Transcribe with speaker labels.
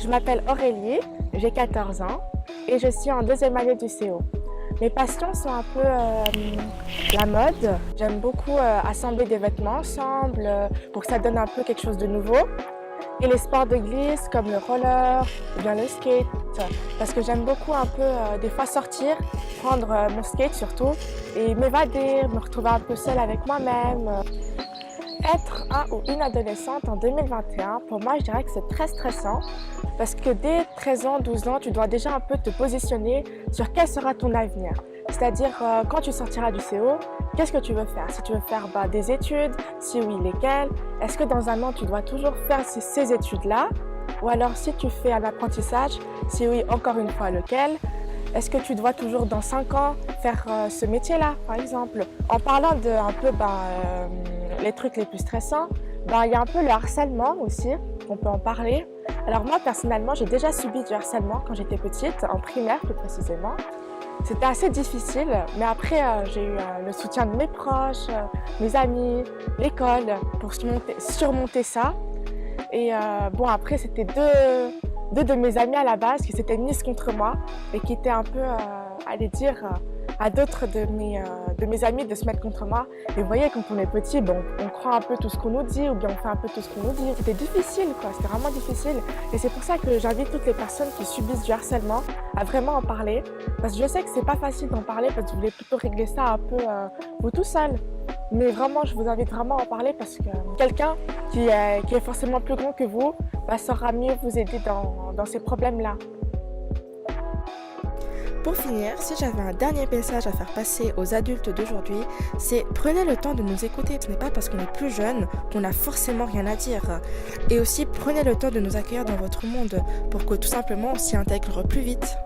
Speaker 1: Je m'appelle Aurélie, j'ai 14 ans et je suis en deuxième année du CO. Mes passions sont un peu la mode. J'aime beaucoup assembler des vêtements ensemble pour que ça donne un peu quelque chose de nouveau. Et les sports de glisse comme le roller ou bien le skate, parce que j'aime beaucoup un peu des fois sortir, prendre mon skate surtout et m'évader, me retrouver un peu seule avec moi-même. Être un ou une adolescente en 2021, pour moi, je dirais que c'est très stressant parce que dès 13 ans, 12 ans, tu dois déjà un peu te positionner sur quel sera ton avenir. C'est-à-dire, quand tu sortiras du CO, qu'est-ce que tu veux faire? Si tu veux faire des études, si oui, lesquelles? Est-ce que dans un an, tu dois toujours faire ces études-là? Ou alors, si tu fais un apprentissage, si oui, encore une fois, lequel? Est-ce que tu dois toujours dans 5 ans faire ce métier-là, par exemple? En parlant de un peu les trucs les plus stressants, il y a un peu le harcèlement aussi, on peut en parler. Alors moi, personnellement, j'ai déjà subi du harcèlement quand j'étais petite, en primaire plus précisément. C'était assez difficile, mais après, j'ai eu le soutien de mes proches, mes amis, l'école pour surmonter ça. Et après, c'était deux de mes amis à la base qui s'étaient mises contre moi et qui étaient un peu, allez dire, à d'autres de mes amis de se mettre contre moi. Et vous voyez, quand on est petit, on croit un peu tout ce qu'on nous dit ou bien on fait un peu tout ce qu'on nous dit. C'était difficile, quoi. C'était vraiment difficile. Et c'est pour ça que j'invite toutes les personnes qui subissent du harcèlement à vraiment en parler. Parce que je sais que c'est pas facile d'en parler parce que vous voulez plutôt régler ça un peu vous tout seul. Mais vraiment, je vous invite vraiment à en parler parce que quelqu'un qui est forcément plus grand que vous saura mieux vous aider dans ces problèmes-là.
Speaker 2: Pour finir, si j'avais un dernier message à faire passer aux adultes d'aujourd'hui, c'est prenez le temps de nous écouter. Ce n'est pas parce qu'on est plus jeune qu'on a forcément rien à dire. Et aussi prenez le temps de nous accueillir dans votre monde pour que tout simplement on s'y intègre plus vite.